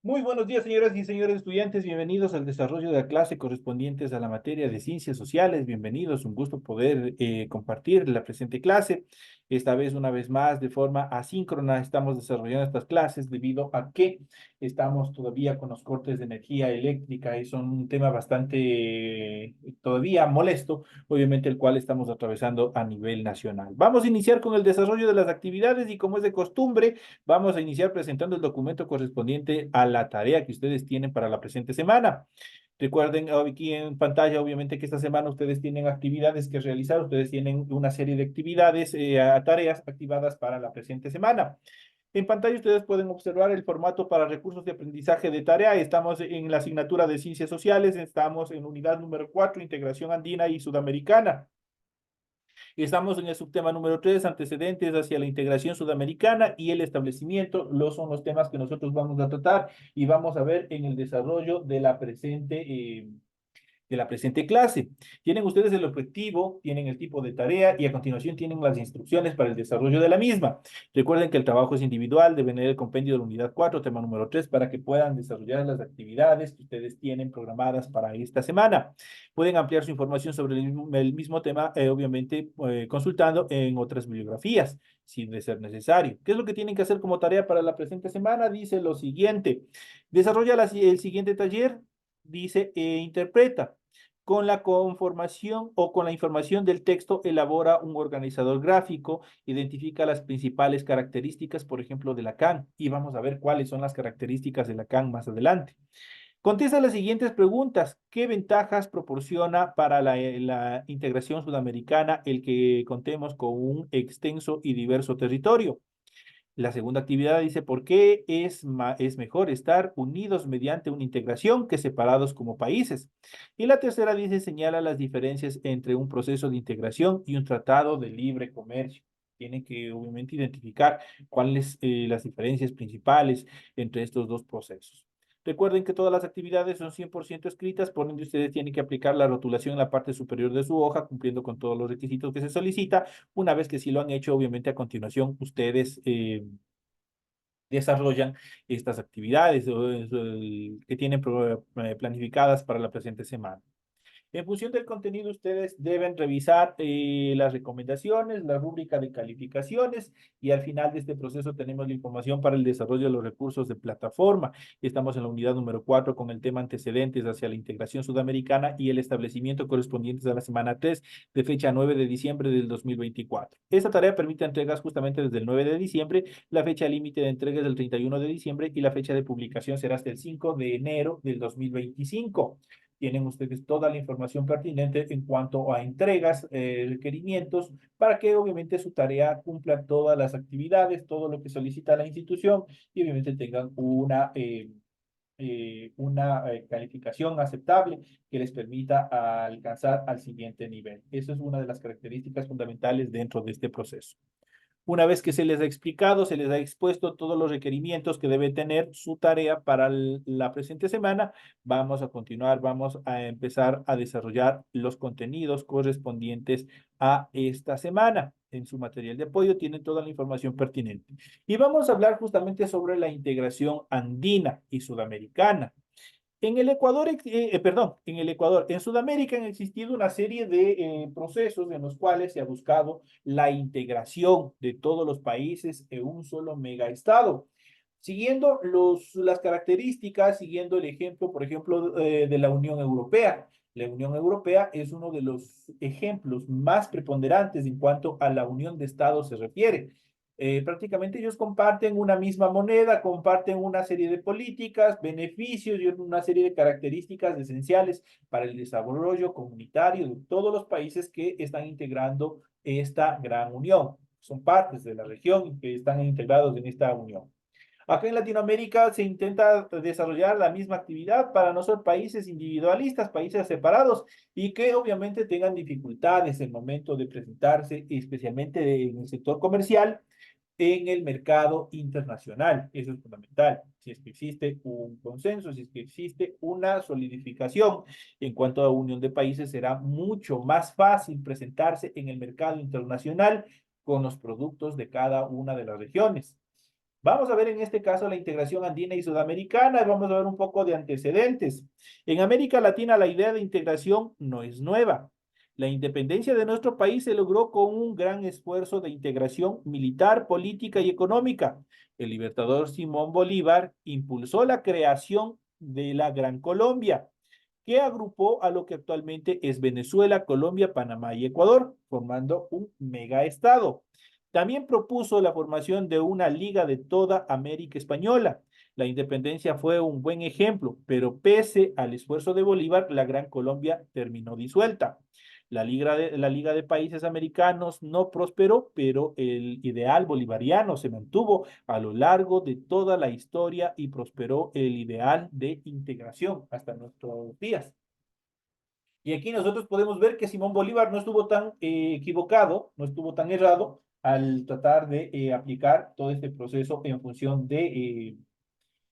Muy buenos días, señoras y señores estudiantes. Bienvenidos al desarrollo de la clase correspondientes a la materia de ciencias sociales. Bienvenidos, un gusto poder compartir la presente clase. Esta vez, una vez más, de forma asíncrona, estamos desarrollando estas clases debido a que estamos todavía con los cortes de energía eléctrica y son un tema bastante todavía molesto, obviamente el cual estamos atravesando a nivel nacional. Vamos a iniciar con el desarrollo de las actividades y como es de costumbre, vamos a iniciar presentando el documento correspondiente a la tarea que ustedes tienen para la presente semana. Recuerden aquí en pantalla, obviamente, que esta semana ustedes tienen actividades que realizar, ustedes tienen una serie de actividades, tareas activadas para la presente semana. En pantalla ustedes pueden observar el formato para recursos de aprendizaje de tarea. Estamos en la asignatura de Ciencias Sociales, estamos en unidad número 4, Integración Andina y Sudamericana. Estamos en el subtema número 3, antecedentes hacia la integración sudamericana y el establecimiento. Son los temas que nosotros vamos a tratar y vamos a ver en el desarrollo de la presente clase. Tienen ustedes el objetivo, tienen el tipo de tarea y a continuación tienen las instrucciones para el desarrollo de la misma. Recuerden que el trabajo es individual, deben leer el compendio de la unidad 4, tema número 3, para que puedan desarrollar las actividades que ustedes tienen programadas para esta semana. Pueden ampliar su información sobre el mismo tema, obviamente consultando en otras bibliografías, si de ser necesario. ¿Qué es lo que tienen que hacer como tarea para la presente semana? Dice lo siguiente. Desarrolla el siguiente taller, dice, interpreta. Con la conformación o con la información del texto, elabora un organizador gráfico, identifica las principales características, por ejemplo, de Lacan, y vamos a ver cuáles son las características de Lacan más adelante. Contesta las siguientes preguntas. ¿Qué ventajas proporciona para la integración sudamericana el que contemos con un extenso y diverso territorio? La segunda actividad dice, ¿por qué es mejor estar unidos mediante una integración que separados como países? Y la tercera dice, señala las diferencias entre un proceso de integración y un tratado de libre comercio. Tienen que obviamente identificar cuáles las diferencias principales entre estos dos procesos. Recuerden que todas las actividades son 100% escritas, por ende ustedes tienen que aplicar la rotulación en la parte superior de su hoja, cumpliendo con todos los requisitos que se solicita. Una vez que sí lo han hecho, obviamente a continuación ustedes desarrollan estas actividades que tienen planificadas para la presente semana. En función del contenido, ustedes deben revisar las recomendaciones, la rúbrica de calificaciones y al final de este proceso tenemos la información para el desarrollo de los recursos de plataforma. Estamos en la unidad número 4 con el tema antecedentes hacia la integración sudamericana y el establecimiento correspondientes a la semana 3 de fecha 9 de diciembre del 2024. Esta tarea permite entregas justamente desde el 9 de diciembre, la fecha límite de entrega es del 31 de diciembre y la fecha de publicación será hasta el 5 de enero del 2025. Tienen ustedes toda la información pertinente en cuanto a entregas, requerimientos, para que obviamente su tarea cumpla todas las actividades, todo lo que solicita la institución y obviamente tengan una calificación aceptable que les permita alcanzar al siguiente nivel. Eso es una de las características fundamentales dentro de este proceso. Una vez que se les ha explicado, se les ha expuesto todos los requerimientos que debe tener su tarea para la presente semana, vamos a continuar, vamos a empezar a desarrollar los contenidos correspondientes a esta semana. En su material de apoyo tienen toda la información pertinente. Y vamos a hablar justamente sobre la integración andina y sudamericana. En el Ecuador, en el Ecuador, en Sudamérica han existido una serie de procesos en los cuales se ha buscado la integración de todos los países en un solo megaestado, siguiendo las características, siguiendo el ejemplo, por ejemplo, de la Unión Europea. La Unión Europea es uno de los ejemplos más preponderantes en cuanto a la unión de estados se refiere. Prácticamente ellos comparten una misma moneda, comparten una serie de políticas, beneficios y una serie de características esenciales para el desarrollo comunitario de todos los países que están integrando esta gran unión. Son partes de la región que están integrados en esta unión. Acá en Latinoamérica se intenta desarrollar la misma actividad para no ser países individualistas, países separados y que obviamente tengan dificultades en el momento de presentarse, especialmente en el sector comercial, en el mercado internacional. Eso es fundamental. Si es que existe un consenso, si es que existe una solidificación en cuanto a unión de países, será mucho más fácil presentarse en el mercado internacional con los productos de cada una de las regiones. Vamos a ver en este caso la integración andina y sudamericana y vamos a ver un poco de antecedentes. En América Latina la idea de integración no es nueva. La independencia de nuestro país se logró con un gran esfuerzo de integración militar, política y económica. El libertador Simón Bolívar impulsó la creación de la Gran Colombia, que agrupó a lo que actualmente es Venezuela, Colombia, Panamá y Ecuador, formando un megaestado. También propuso la formación de una liga de toda América Española. La independencia fue un buen ejemplo, pero pese al esfuerzo de Bolívar, la Gran Colombia terminó disuelta. La Liga de Países Americanos no prosperó, pero el ideal bolivariano se mantuvo a lo largo de toda la historia y prosperó el ideal de integración hasta nuestros días. Y aquí nosotros podemos ver que Simón Bolívar no estuvo tan equivocado, no estuvo tan errado al tratar de aplicar todo este proceso en función de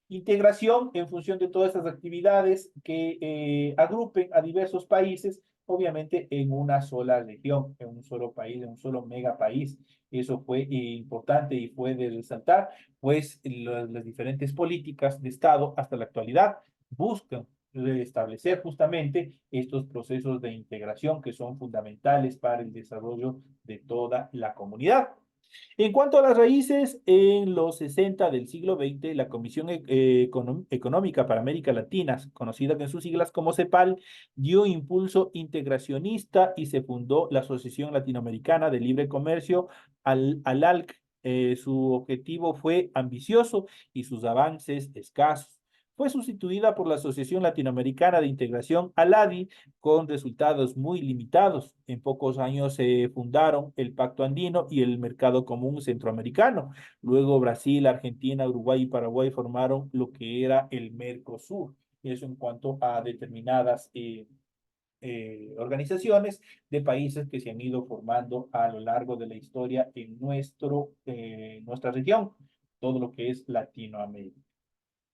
integración, en función de todas estas actividades que agrupen a diversos países, obviamente en una sola región, en un solo país, en un solo megapaís. Eso fue importante y fue de resaltar, pues las diferentes políticas de Estado hasta la actualidad buscan establecer justamente estos procesos de integración que son fundamentales para el desarrollo de toda la comunidad. En cuanto a las raíces, en los 60 del siglo XX, la Comisión Económica para América Latina, conocida en sus siglas como CEPAL, dio impulso integracionista y se fundó la Asociación Latinoamericana de Libre Comercio, ALALC. Su objetivo fue ambicioso y sus avances escasos. Fue sustituida por la Asociación Latinoamericana de Integración, ALADI, con resultados muy limitados. En pocos años se fundaron el Pacto Andino y el Mercado Común Centroamericano. Luego Brasil, Argentina, Uruguay y Paraguay formaron lo que era el Mercosur. Eso en cuanto a determinadas organizaciones de países que se han ido formando a lo largo de la historia en nuestra región, todo lo que es Latinoamérica.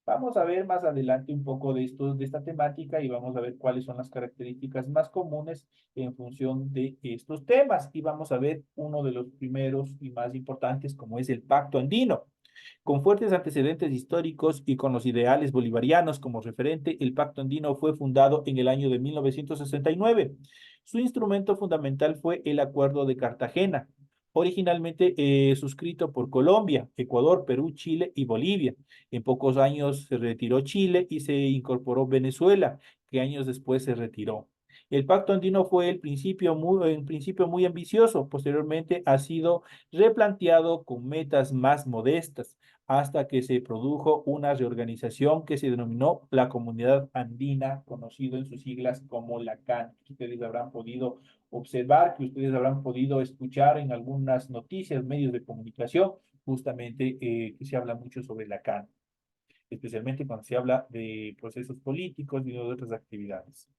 Vamos a ver más adelante un poco de esta temática y vamos a ver cuáles son las características más comunes en función de estos temas. Y vamos a ver uno de los primeros y más importantes, como es el Pacto Andino. Con fuertes antecedentes históricos y con los ideales bolivarianos como referente, el Pacto Andino fue fundado en el año de 1969. Su instrumento fundamental fue el Acuerdo de Cartagena, originalmente suscrito por Colombia, Ecuador, Perú, Chile y Bolivia. En pocos años se retiró Chile y se incorporó Venezuela, que años después se retiró. El Pacto Andino fue en principio muy ambicioso, posteriormente ha sido replanteado con metas más modestas, hasta que se produjo una reorganización que se denominó la Comunidad Andina, conocido en sus siglas como la CAN. Ustedes habrán podido observar, que ustedes habrán podido escuchar en algunas noticias, medios de comunicación, justamente que se habla mucho sobre la CAN, especialmente cuando se habla de procesos políticos y de otras actividades.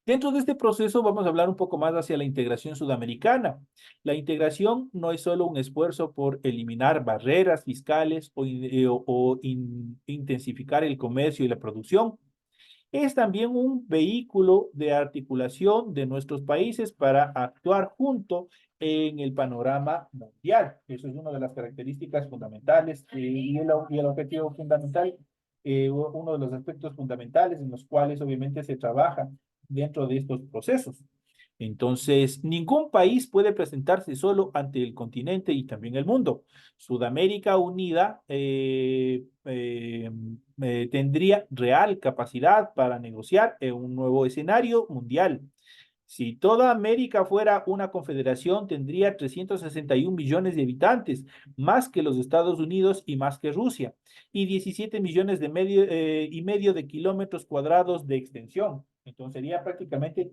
Dentro de este proceso vamos a hablar un poco más hacia la integración sudamericana. La integración no es solo un esfuerzo por eliminar barreras fiscales o intensificar el comercio y la producción. Es también un vehículo de articulación de nuestros países para actuar junto en el panorama mundial. Eso es una de las características fundamentales y el objetivo fundamental, uno de los aspectos fundamentales en los cuales obviamente se trabaja dentro de estos procesos. Entonces, ningún país puede presentarse solo ante el continente y también el mundo. Sudamérica unida tendría real capacidad para negociar en un nuevo escenario mundial. Si toda América fuera una confederación, tendría 361 millones de habitantes, más que los Estados Unidos y más que Rusia, y 17 millones y medio de kilómetros cuadrados de extensión. Entonces sería prácticamente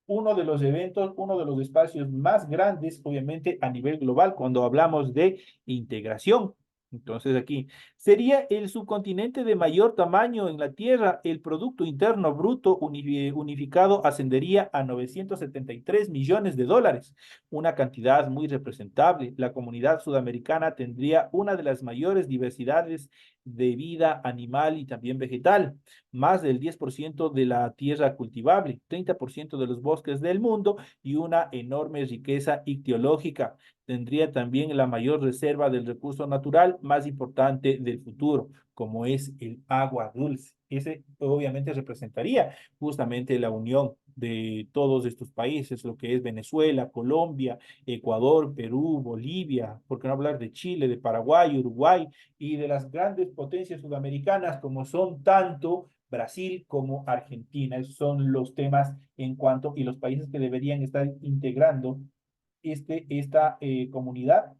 uno de los eventos, uno de los espacios más grandes, obviamente, a nivel global, cuando hablamos de integración. Entonces aquí sería el subcontinente de mayor tamaño en la Tierra. El Producto Interno Bruto unificado ascendería a 973 millones de dólares, una cantidad muy representable. La comunidad sudamericana tendría una de las mayores diversidades de vida animal y también vegetal, más del 10% de la tierra cultivable, 30% de los bosques del mundo y una enorme riqueza ictiológica. Tendría también la mayor reserva del recurso natural más importante del futuro, como es el agua dulce. Ese obviamente representaría justamente la unión de todos estos países, lo que es Venezuela, Colombia, Ecuador, Perú, Bolivia, por qué no hablar de Chile, de Paraguay, Uruguay y de las grandes potencias sudamericanas como son tanto Brasil como Argentina. Esos son los temas en cuanto y los países que deberían estar integrando esta comunidad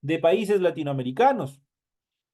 de países latinoamericanos.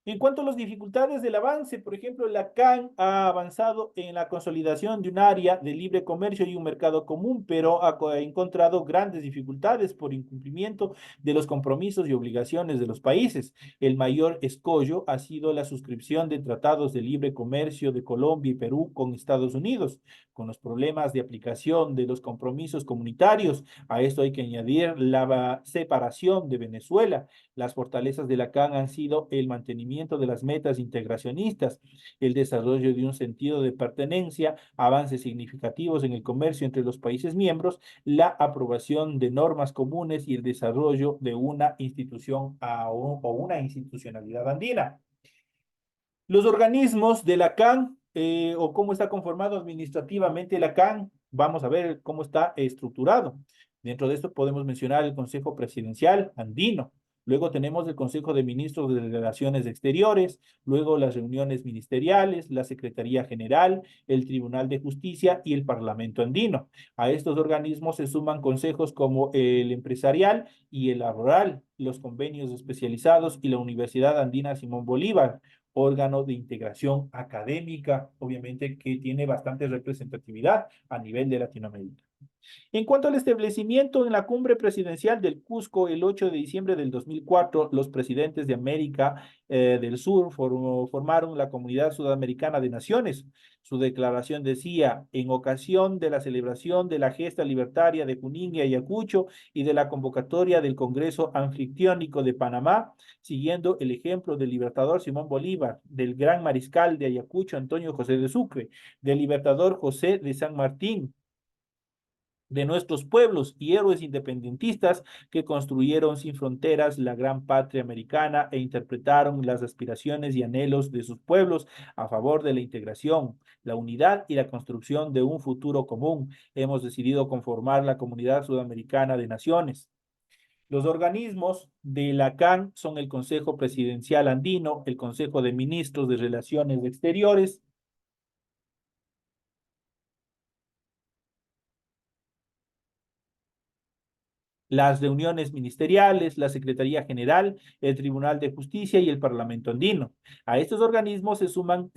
En cuanto a las dificultades del avance, por ejemplo, la CAN ha avanzado en la consolidación de un área de libre comercio y un mercado común, pero ha encontrado grandes dificultades por incumplimiento de los compromisos y obligaciones de los países. El mayor escollo ha sido la suscripción de tratados de libre comercio de Colombia y Perú con Estados Unidos, con los problemas de aplicación de los compromisos comunitarios. A esto hay que añadir la separación de Venezuela. Las fortalezas de la CAN han sido el mantenimiento de las metas integracionistas, el desarrollo de un sentido de pertenencia, avances significativos en el comercio entre los países miembros, la aprobación de normas comunes y el desarrollo de una institución o una institucionalidad andina. Los organismos de la CAN o cómo está conformado administrativamente la CAN, vamos a ver cómo está estructurado. Dentro de esto podemos mencionar el Consejo Presidencial Andino. Luego tenemos el Consejo de Ministros de Relaciones Exteriores, luego las reuniones ministeriales, la Secretaría General, el Tribunal de Justicia y el Parlamento Andino. A estos organismos se suman consejos como el empresarial y el laboral, los convenios especializados y la Universidad Andina Simón Bolívar, órgano de integración académica, obviamente que tiene bastante representatividad a nivel de Latinoamérica. En cuanto al establecimiento en la cumbre presidencial del Cusco el 8 de diciembre del 2004, los presidentes de América del Sur formaron la Comunidad Sudamericana de Naciones. Su declaración decía, en ocasión de la celebración de la gesta libertaria de Junín y Ayacucho y de la convocatoria del Congreso Anfictiónico de Panamá, siguiendo el ejemplo del libertador Simón Bolívar, del gran mariscal de Ayacucho Antonio José de Sucre, del libertador José de San Martín, de nuestros pueblos y héroes independentistas que construyeron sin fronteras la gran patria americana e interpretaron las aspiraciones y anhelos de sus pueblos a favor de la integración, la unidad y la construcción de un futuro común. Hemos decidido conformar la Comunidad Sudamericana de Naciones. Los organismos de la CAN son el Consejo Presidencial Andino, el Consejo de Ministros de Relaciones Exteriores, las reuniones ministeriales, la Secretaría General, el Tribunal de Justicia y el Parlamento Andino. A estos organismos se suman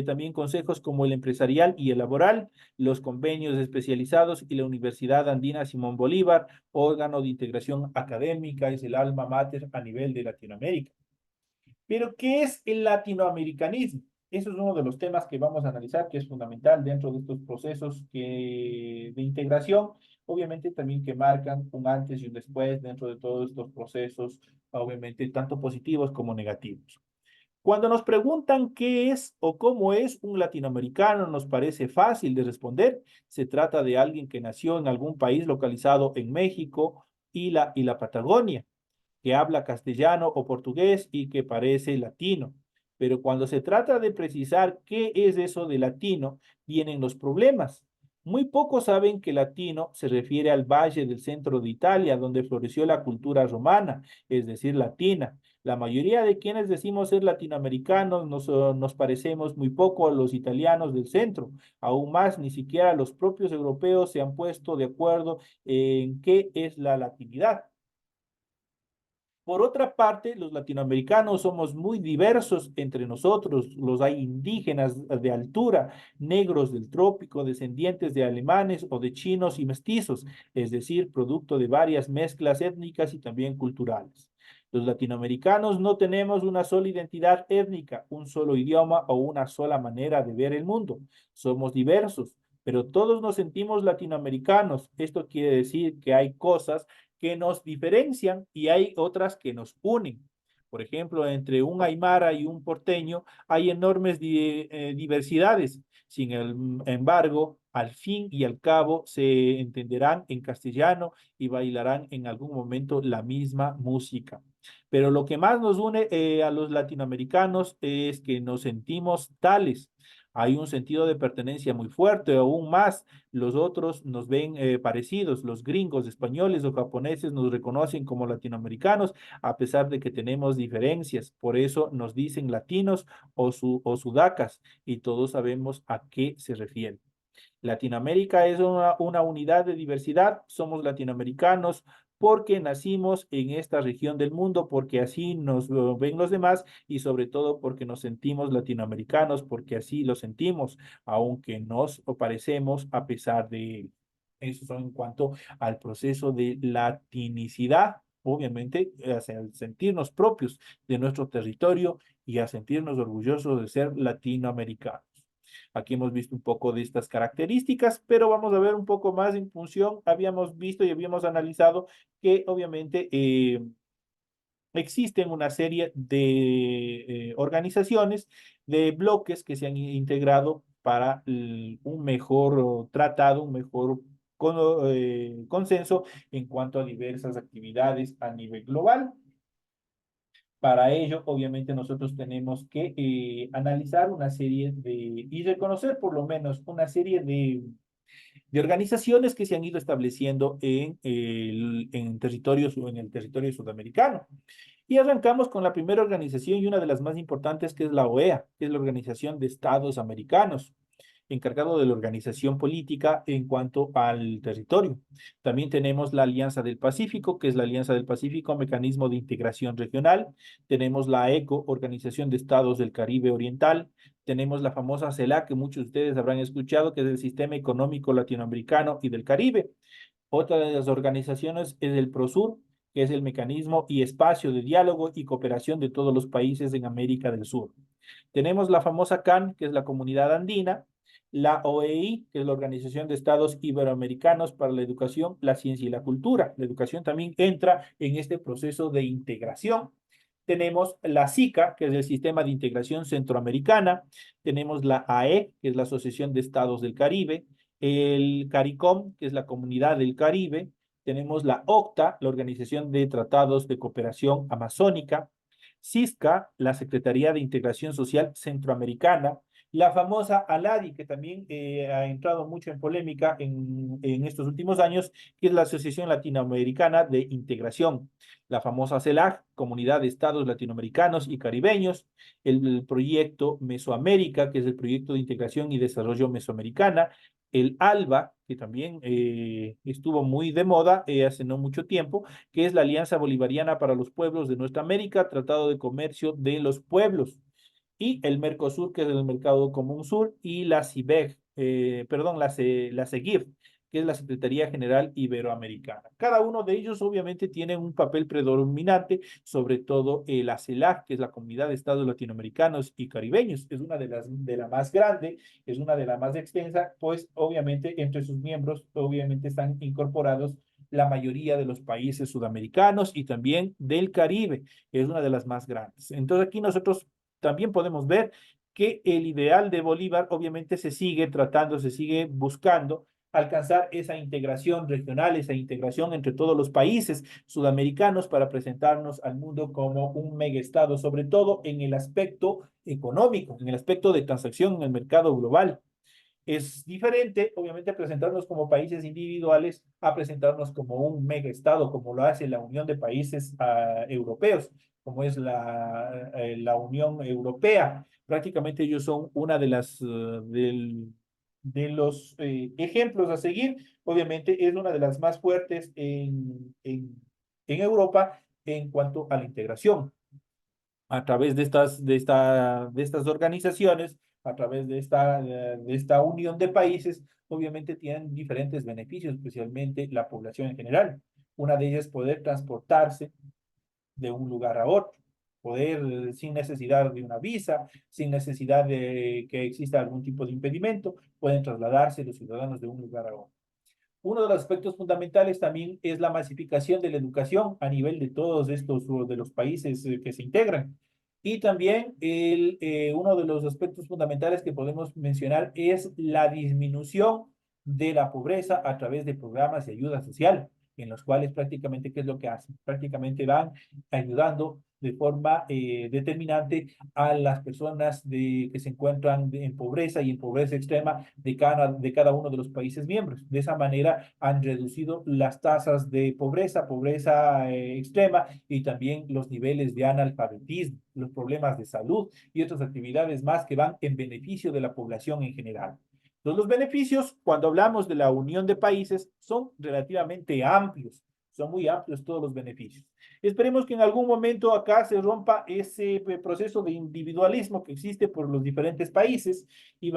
también consejos como el empresarial y el laboral, los convenios especializados y la Universidad Andina Simón Bolívar, órgano de integración académica, es el alma mater a nivel de Latinoamérica. Pero, ¿qué es el latinoamericanismo? Eso es uno de los temas que vamos a analizar, que es fundamental dentro de estos procesos de integración, obviamente también que marcan un antes y un después dentro de todos estos procesos, obviamente tanto positivos como negativos. Cuando nos preguntan qué es o cómo es un latinoamericano, nos parece fácil de responder. Se trata de alguien que nació en algún país localizado en México y la Patagonia, que habla castellano o portugués y que parece latino. Pero cuando se trata de precisar qué es eso de latino, vienen los problemas. Muy pocos saben que latino se refiere al valle del centro de Italia, donde floreció la cultura romana, es decir, latina. La mayoría de quienes decimos ser latinoamericanos nos parecemos muy poco a los italianos del centro. Aún más, ni siquiera los propios europeos se han puesto de acuerdo en qué es la latinidad. Por otra parte, los latinoamericanos somos muy diversos entre nosotros. Los hay indígenas de altura, negros del trópico, descendientes de alemanes o de chinos y mestizos, es decir, producto de varias mezclas étnicas y también culturales. Los latinoamericanos no tenemos una sola identidad étnica, un solo idioma o una sola manera de ver el mundo. Somos diversos, pero todos nos sentimos latinoamericanos. Esto quiere decir que hay cosas que nos diferencian y hay otras que nos unen. Por ejemplo, entre un aymara y un porteño hay enormes diversidades. Embargo, al fin y al cabo se entenderán en castellano y bailarán en algún momento la misma música. Pero lo que más nos une a los latinoamericanos es que nos sentimos tales. Hay un sentido de pertenencia muy fuerte, aún más los otros nos ven parecidos, los gringos, españoles o japoneses nos reconocen como latinoamericanos a pesar de que tenemos diferencias. Por eso nos dicen latinos o sudacas y todos sabemos a qué se refiere. Latinoamérica es una unidad de diversidad, somos latinoamericanos porque nacimos en esta región del mundo, porque así nos ven los demás y sobre todo porque nos sentimos latinoamericanos, porque así lo sentimos, aunque nos parecemos a pesar de él. Eso en cuanto al proceso de latinicidad, obviamente, hacia el sentirnos propios de nuestro territorio y a sentirnos orgullosos de ser latinoamericanos. Aquí hemos visto un poco de estas características, pero vamos a ver un poco más en función. Habíamos visto y habíamos analizado que obviamente existen una serie de organizaciones, de bloques que se han integrado para un mejor tratado, un mejor consenso en cuanto a diversas actividades a nivel global. Para ello, obviamente, nosotros tenemos que analizar una serie y reconocer por lo menos una serie de organizaciones que se han ido estableciendo en el territorio sudamericano. Y arrancamos con la primera organización y una de las más importantes, que es la OEA, que es la Organización de Estados Americanos, encargado de la organización política en cuanto al territorio. También tenemos la Alianza del Pacífico, que es la Alianza del Pacífico, mecanismo de integración regional. Tenemos la ECO, Organización de Estados del Caribe Oriental. Tenemos la famosa CELAC, que muchos de ustedes habrán escuchado, que es el Sistema Económico Latinoamericano y del Caribe. Otra de las organizaciones es el PROSUR, que es el mecanismo y espacio de diálogo y cooperación de todos los países en América del Sur. Tenemos la famosa CAN, que es la Comunidad Andina, la OEI, que es la Organización de Estados Iberoamericanos para la Educación, la Ciencia y la Cultura. La educación también entra en este proceso de integración. Tenemos la SICA, que es el Sistema de Integración Centroamericana. Tenemos la AE, que es la Asociación de Estados del Caribe. El CARICOM, que es la Comunidad del Caribe. Tenemos la OCTA, la Organización de Tratados de Cooperación Amazónica. CISCA, la Secretaría de Integración Social Centroamericana, la famosa ALADI, que también ha entrado mucho en polémica en estos últimos años, que es la Asociación Latinoamericana de Integración, la famosa CELAC, Comunidad de Estados Latinoamericanos y Caribeños, el proyecto Mesoamérica, que es el proyecto de integración y desarrollo mesoamericana, el ALBA, que también estuvo muy de moda hace no mucho tiempo, que es la Alianza Bolivariana para los Pueblos de Nuestra América, Tratado de Comercio de los Pueblos, y el Mercosur, que es el Mercado Común Sur, y la CIBEG, perdón, la SEGIR, que es la Secretaría General Iberoamericana. Cada uno de ellos obviamente tiene un papel predominante, sobre todo la CELAC, que es la Comunidad de Estados Latinoamericanos y Caribeños, es una de la más grande, es una de las más extensa, pues obviamente entre sus miembros obviamente están incorporados la mayoría de los países sudamericanos y también del Caribe, es una de las más grandes. Entonces aquí nosotros también podemos ver que el ideal de Bolívar obviamente se sigue tratando, se sigue buscando alcanzar esa integración regional, esa integración entre todos los países sudamericanos para presentarnos al mundo como un megaestado, sobre todo en el aspecto económico, en el aspecto de transacción en el mercado global. Es diferente, obviamente, presentarnos como países individuales a presentarnos como un mega estado, como lo hace la Unión de Países Europeos, como es la Unión Europea. Prácticamente ellos son una de de los ejemplos a seguir. Obviamente es una de las más fuertes en Europa en cuanto a la integración a través de estas organizaciones, a través de esta unión de países, obviamente tienen diferentes beneficios, especialmente la población en general. Una de ellas es poder transportarse de un lugar a otro, poder sin necesidad de una visa, sin necesidad de que exista algún tipo de impedimento, pueden trasladarse los ciudadanos de un lugar a otro. Uno de los aspectos fundamentales también es la masificación de la educación a nivel de todos estos, de los países que se integran. Y también uno de los aspectos fundamentales que podemos mencionar es la disminución de la pobreza a través de programas de ayuda social, en los cuales prácticamente, ¿qué es lo que hacen? Prácticamente van ayudando de forma determinante a las personas que se encuentran en pobreza y en pobreza extrema de cada uno de los países miembros. De esa manera han reducido las tasas de pobreza, pobreza extrema y también los niveles de analfabetismo, los problemas de salud y otras actividades más que van en beneficio de la población en general. Entonces, los beneficios, cuando hablamos de la unión de países, son relativamente amplios, son muy amplios todos los beneficios. Esperemos que en algún momento acá se rompa ese proceso de individualismo que existe por los diferentes países y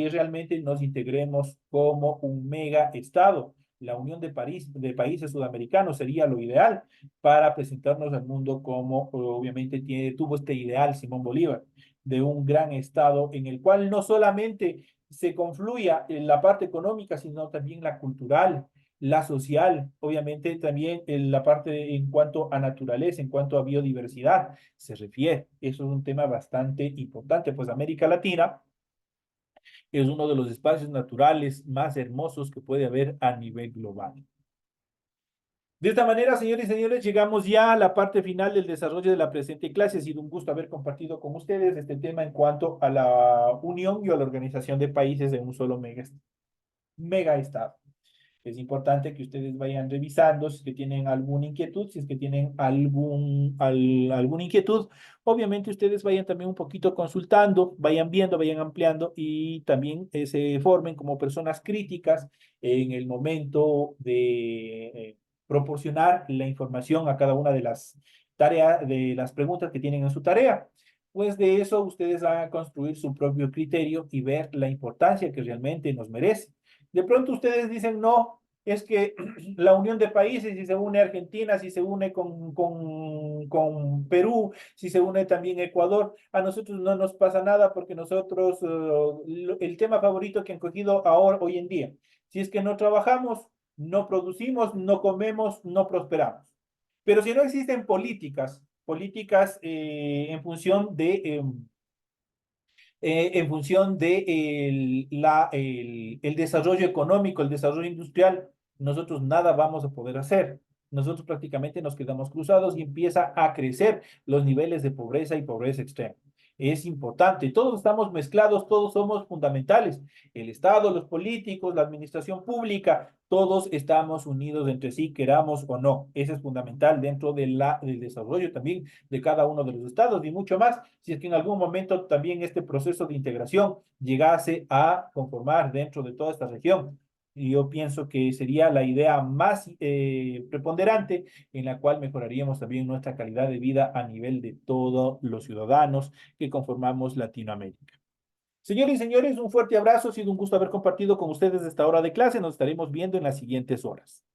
realmente nos integremos como un mega estado. La unión de países sudamericanos sería lo ideal para presentarnos al mundo como obviamente tuvo este ideal Simón Bolívar, de un gran estado en el cual no solamente se confluya en la parte económica, sino también la cultural, la social, obviamente también en la parte en cuanto a naturaleza, en cuanto a biodiversidad se refiere. Eso es un tema bastante importante, pues América Latina es uno de los espacios naturales más hermosos que puede haber a nivel global. De esta manera, señores y señores, llegamos ya a la parte final del desarrollo de la presente clase. Ha sido un gusto haber compartido con ustedes este tema en cuanto a la unión y a la organización de países en un solo mega estado. Es importante que ustedes vayan revisando si es que tienen alguna inquietud, si es que tienen alguna inquietud. Obviamente ustedes vayan también un poquito consultando, vayan viendo, vayan ampliando y también se formen como personas críticas en el momento de proporcionar la información a cada una de las tareas, de las preguntas que tienen en su tarea. Pues de eso ustedes van a construir su propio criterio y ver la importancia que realmente nos merece. De pronto ustedes dicen, no, es que la unión de países, si se une Argentina, si se une con Perú, si se une también Ecuador, a nosotros no nos pasa nada porque nosotros, el tema favorito que han cogido ahora, hoy en día, si es que no trabajamos, no producimos, no comemos, no prosperamos. Pero si no existen políticas en función de el desarrollo económico, el desarrollo industrial, nosotros nada vamos a poder hacer. Nosotros prácticamente nos quedamos cruzados y empieza a crecer los niveles de pobreza y pobreza extrema. Es importante, todos estamos mezclados, todos somos fundamentales. El Estado, los políticos, la administración pública, todos estamos unidos entre sí, queramos o no. Eso es fundamental dentro del desarrollo también de cada uno de los estados y mucho más, si es que en algún momento también este proceso de integración llegase a conformar dentro de toda esta región. Y yo pienso que sería la idea más preponderante en la cual mejoraríamos también nuestra calidad de vida a nivel de todos los ciudadanos que conformamos Latinoamérica. Señores y señores, un fuerte abrazo. Ha sido un gusto haber compartido con ustedes esta hora de clase. Nos estaremos viendo en las siguientes horas.